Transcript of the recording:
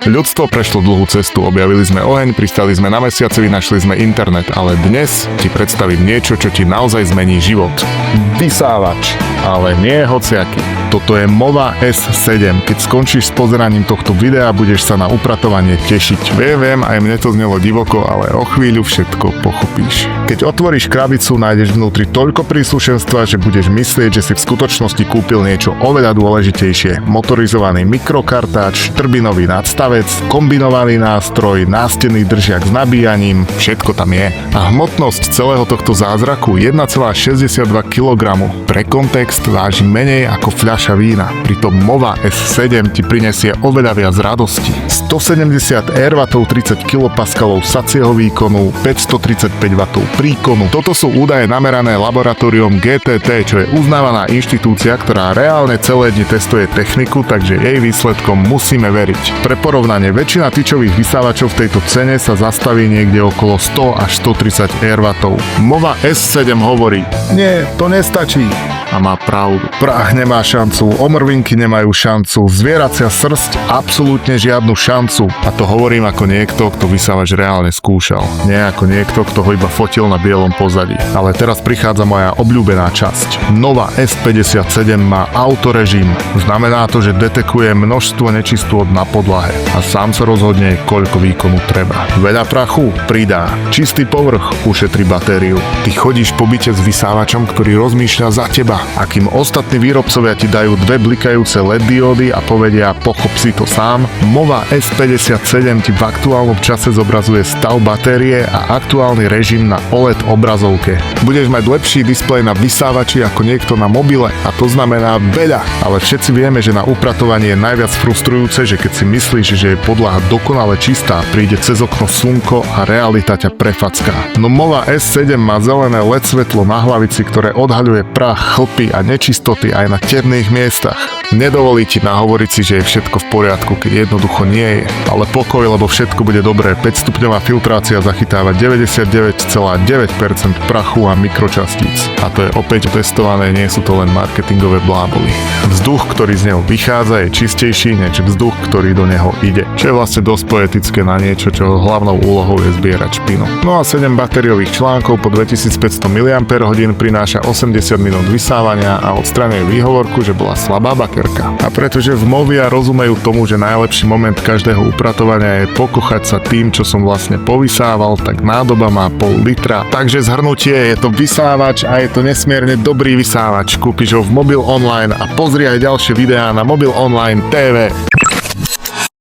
Ľudstvo prešlo dlhú cestu, objavili sme oheň, pristali sme na mesiaci, vynašli sme internet, ale dnes ti predstavím niečo, čo ti naozaj zmení život. Vysávač. Ale nie hociaký. Toto je Mova S7. Keď skončíš s pozeraním tohto videa, budeš sa na upratovanie tešiť. Viem, aj mne to znelo divoko, ale o chvíľu všetko pochopíš. Keď otvoríš krabicu, nájdeš vnútri toľko príslušenstva, že budeš myslieť, že si v skutočnosti kúpil niečo oveľa dôležitejšie. Motorizovaný mikrokartáč, trbinový nadstavec, kombinovaný nástroj, nástenný držiak s nabíjaním, všetko tam je. A hmotnosť celého tohto zázraku 1,62 kg. Pre kontext váži menej ako fľaša vína. Pritom Mova S7 ti prinesie oveľa viac radosti. 170 R 30 kPa sacieho výkonu, 535 W príkonu. Toto sú údaje namerané laboratóriom GTT, čo je uznávaná inštitúcia, ktorá reálne celé dni testuje techniku, takže jej výsledkom musíme veriť. Pre porovnanie, väčšina tyčových vysávačov v tejto cene sa zastaví niekde okolo 100 až 130 R. Mova S7 hovorí: nie, to nestačí. A má pravdu. Prach nemá šancu, omrvinky nemajú šancu, zvieracia srsť absolútne žiadnu šancu. A to hovorím ako niekto, kto vysávač reálne skúšal. Nie ako niekto, kto ho iba fotil na bielom pozadí. Ale teraz prichádza moja obľúbená časť. Nova S57 má autorežim. Znamená to, že detekuje množstvo nečistôt na podlahe. A sám sa rozhodne, koľko výkonu treba. Veľa prachu pridá. Čistý povrch ušetrí batériu. Ty chodíš po byte s vysávačom, ktorý rozmýšľa za teba. A kým ostatní výrobcovia ti dajú dve blikajúce LED diódy a povedia pochop si to sám, Mova S57 ti v aktuálnom čase zobrazuje stav batérie a aktuálny režim na OLED obrazovke. Budeš mať lepší displej na vysávači ako niekto na mobile a to znamená veľa, ale všetci vieme, že na upratovanie je najviac frustrujúce, že keď si myslíš, že je podlaha dokonale čistá, príde cez okno slnko a realita ťa prefacká. No Mova S7 má zelené LED svetlo na hlavici, ktoré odhaľuje prach, chlpy a nečistoty aj na temných miestach. Nedovolí ti nahovoriť si, že je všetko v poriadku, keď jednoducho nie je. Ale pokoj, lebo všetko bude dobré. 5-stupňová filtrácia zachytáva 99,9% prachu a mikročastíc. A to je opäť testované, nie sú to len marketingové bláboli. Vzduch, ktorý z neho vychádza, je čistejší než vzduch, ktorý do neho ide. Čo je vlastne dosť poetické na niečo, čo hlavnou úlohou je zbierať špinu. No a 7 batériových článkov po 2500 mAh prináša 80 minút vysávania a odstraňuje výhovorku, že bola slabá baterka. A pretože v Movia rozumejú tomu, že najlepší moment každého upratovania je pokochať sa tým, čo som vlastne povysával, tak nádoba má pol litra. Takže zhrnutie, je to vysávač a je to nesmierne dobrý vysávač. Kúpiš ho v Mobil Online a pozri aj ďalšie videá na Mobil Online TV.